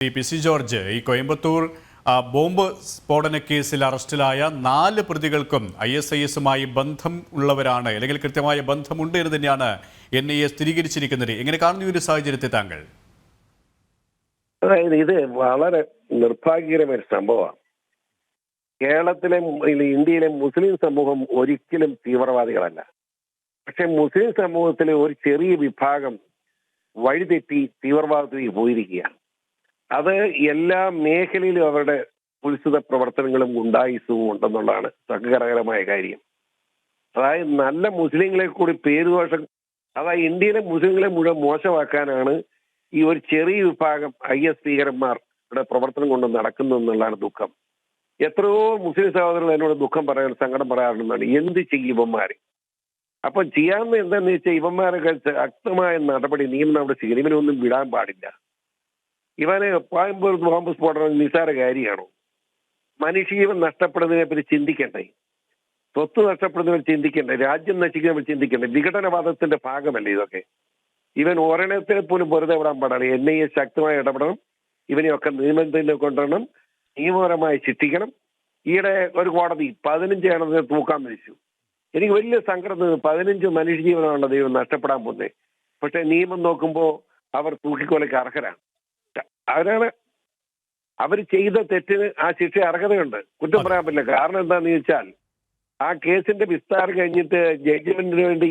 PC. George, ഈ Coimbatore bomb സ്ഫോടന കേസിൽ അറസ്റ്റിലായ 4 പ്രതികൾക്കും ISIS-മായി ബന്ധം ഉള്ളവരാണ്, അല്ലെങ്കിൽ കൃത്യമായ ബന്ധമുണ്ട് എന്ന് തന്നെയാണ് NIA സ്ഥിരീകരിച്ചിരിക്കുന്നത്. എങ്ങനെ കാണുന്നു ഈ ഒരു സാഹചര്യത്തെ താങ്കൾ? അതായത് ഇത് വളരെ നിർഭാഗ്യകരമായ സംഭവമാണ്. കേരളത്തിലെ ഇന്ത്യയിലെ മുസ്ലിം സമൂഹം ഒരിക്കലും തീവ്രവാദികളല്ല. പക്ഷെ മുസ്ലിം സമൂഹത്തിലെ ഒരു ചെറിയ വിഭാഗം വഴിതെറ്റി തീവ്രവാദത്തിൽ പോയിരിക്കുകയാണ്. അത് എല്ലാ മേഖലയിലും അവരുടെ ഉത്സുക പ്രവർത്തനങ്ങളും ഗുണ്ടായിസവും ഉണ്ടെന്നുള്ളതാണ് സങ്കടകരമായ കാര്യം. അതായത് നല്ല മുസ്ലിങ്ങളെ കൂടി പേരുദോഷം, അതായത് ഇന്ത്യയിലെ മുസ്ലിങ്ങളെ മുഴുവൻ മോശമാക്കാനാണ് ഈ ഒരു ചെറിയ വിഭാഗം IS ഭീകരന്മാരുടെ പ്രവർത്തനം കൊണ്ട് നടക്കുന്നു എന്നുള്ളതാണ് ദുഃഖം. എത്രയോ മുസ്ലിം സഹോദരങ്ങൾ എന്നോട് ദുഃഖം പറയാൻ, സങ്കടം പറയാറുണ്ടെന്നാണ്. എന്ത് ചെയ്യും ഇവന്മാര്? അപ്പൊ ചെയ്യാവുന്ന എന്താന്ന് വെച്ചാൽ ഇവന്മാരൊക്കെ ശക്തമായ നടപടി, നിയമം അവിടെ ചെയ്യണം. ഇവനൊന്നും വിടാൻ പാടില്ല. ഇവന് കോയമ്പത്തൂർ ബോംബ് സ്ഫോടനം നിസ്സാര കാര്യമാണോ? മനുഷ്യജീവൻ നഷ്ടപ്പെടുന്നതിനെ പറ്റി ചിന്തിക്കണ്ടേ? സ്വത്ത് നഷ്ടപ്പെടുന്നവർ ചിന്തിക്കണ്ടേ? രാജ്യം നശിക്കുന്നവർ ചിന്തിക്കണ്ടേ? വിഘടനവാദത്തിന്റെ ഭാഗമല്ലേ ഇതൊക്കെ? ഇവൻ ഒരെണ്ണത്തെ പോലും വെറുതെ വിടാൻ പാടാണ്. NIA ശക്തമായി ഇടപെടണം. ഇവനെയൊക്കെ നിയമത്തിൽ കൊണ്ടുവരണം, നിയമപരമായി ശിക്ഷിക്കണം. ഈയിടെ ഒരു കോടതി 15 എണ്ണത്തിന് തൂക്കാൻ വിധിച്ചു. എനിക്ക് വലിയ സങ്കടം. 15 മനുഷ്യജീവനാണ് ദൈവം നഷ്ടപ്പെടാൻ പോകുന്നത്. പക്ഷെ നിയമം നോക്കുമ്പോൾ അവർ തൂക്കിക്കൊലയ്ക്ക് അർഹരാണ്. അവർ ചെയ്ത തെറ്റിന് ആ ശിക്ഷ അർഹതയുണ്ട്, കുറ്റം പറയാൻ പറ്റില്ല. കാരണം എന്താണെന്ന് ചോദിച്ചാൽ, ആ കേസിന്റെ വിസ്താരം കഴിഞ്ഞിട്ട് ജഡ്ജ്മെന്റിന് വേണ്ടി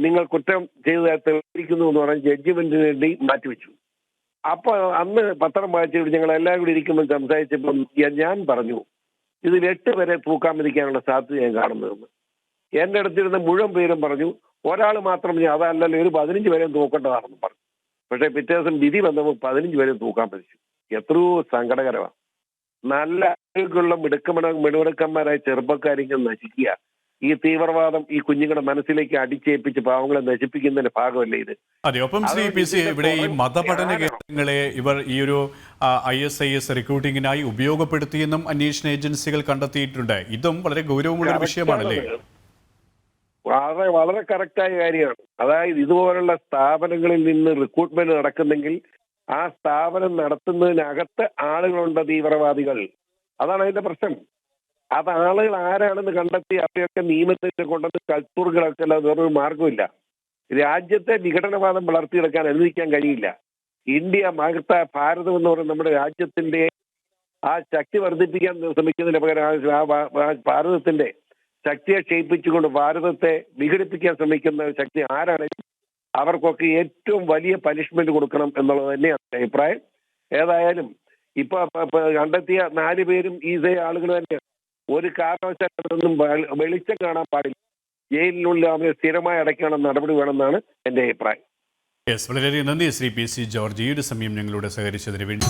നിങ്ങൾ കുറ്റം ചെയ്ത് തെളിയിക്കുന്നു എന്ന് പറഞ്ഞ് ജഡ്ജ്മെന്റിന് വേണ്ടി മാറ്റിവെച്ചു. അപ്പൊ അന്ന് പത്രം വായിച്ചിട്ട് ഞങ്ങൾ എല്ലാവരും കൂടി ഇരിക്കുമ്പോൾ സംസാരിച്ചപ്പം ഞാൻ പറഞ്ഞു, ഇതിൽ 8 പേരെ തൂക്കാൻ വിധിക്കാനുള്ള സാധ്യത ഞാൻ കാണുന്നതെന്ന്. എന്റെ അടുത്തിരുന്ന മുഴുവൻ പേരും പറഞ്ഞു, ഒരാൾ മാത്രം അതല്ലല്ലോ, ഒരു 15 പേരെ തൂക്കേണ്ടതാണെന്ന് പറഞ്ഞു. പക്ഷെ പിറ്റേ ദിവസം വിധി വന്നപ്പോൾ 15 പേരെ തൂക്കാൻ പറ്റിച്ചു. എത്രയോ സങ്കടകരമാണ്. നല്ല ആരോഗ്യമുള്ള മിടുക്കന്മാരായ ചെറുപ്പക്കാരിങ്ങനെ നശിക്കുക. ഈ തീവ്രവാദം ഈ കുഞ്ഞുങ്ങളുടെ മനസ്സിലേക്ക് അടിച്ചേൽപ്പിച്ച് പാവങ്ങളെ നശിപ്പിക്കുന്നതിന്റെ ഭാഗമല്ലേ ഇത്? അതെ. ഒപ്പം പി.സി. ഇവിടെ ഈ മതപഠന കേന്ദ്രങ്ങളെ ഇവർ ഈ ഒരു ISIS റിക്രൂട്ടിങ്ങിനായി ഉപയോഗപ്പെടുത്തിയെന്നും അന്വേഷണ ഏജൻസികൾ കണ്ടെത്തിയിട്ടുണ്ട്. ഇതും വളരെ ഗൗരവമുള്ള ഒരു വിഷയമാണല്ലേ? വളരെ കറക്റ്റായ കാര്യമാണ്. അതായത് ഇതുപോലുള്ള സ്ഥാപനങ്ങളിൽ നിന്ന് റിക്രൂട്ട്മെന്റ് നടക്കുന്നെങ്കിൽ ആ സ്ഥാപനം നടത്തുന്നതിനകത്ത് ആളുകളുണ്ട് തീവ്രവാദികൾ. അതാണ് അതിന്റെ പ്രശ്നം. അത് ആളുകൾ ആരാണെന്ന് കണ്ടെത്തി അവരെയൊക്കെ നിയമത്തിൽ കൊണ്ടുവന്ന് കൽപ്പൂറുകളൊക്കെ അല്ലാതെ വേറൊരു മാർഗമില്ല. രാജ്യത്തെ വിഘടനവാദം വളർത്തിയെടുക്കാൻ അനുവദിക്കാൻ കഴിയില്ല. ഇന്ത്യ മഹത്തായ ഭാരതം എന്ന് പറയുന്ന നമ്മുടെ രാജ്യത്തിന്റെ ആ ശക്തി വർദ്ധിപ്പിക്കാൻ ശ്രമിക്കുന്നതിന് പകരം ഭാരതത്തിന്റെ ശക്തിയെ ക്ഷയിപ്പിച്ചുകൊണ്ട് ഭാരതത്തെ വിഘടിപ്പിക്കാൻ ശ്രമിക്കുന്ന ശക്തി ആരാണെങ്കിലും അവർക്കൊക്കെ ഏറ്റവും വലിയ പനിഷ്മെന്റ് കൊടുക്കണം എന്നുള്ളത് തന്നെയാണ് അഭിപ്രായം. ഏതായാലും ഇപ്പൊ കണ്ടെത്തിയ 4 പേരും ഈ ആളുകൾ തന്നെയാണ്. ഒരു കാരണവശാലും വെളിച്ചം കാണാൻ പാടില്ല. ജയിലിനുള്ളിൽ അവരെ സ്ഥിരമായി അടയ്ക്കണം, നടപടി വേണമെന്നാണ് എന്റെ അഭിപ്രായം. വളരെയധികം നന്ദി ശ്രീ പി.സി. ജോർജ്, ഈ ഒരു സമയം ഞങ്ങളോട് സഹകരിച്ചതിന് വേണ്ടി.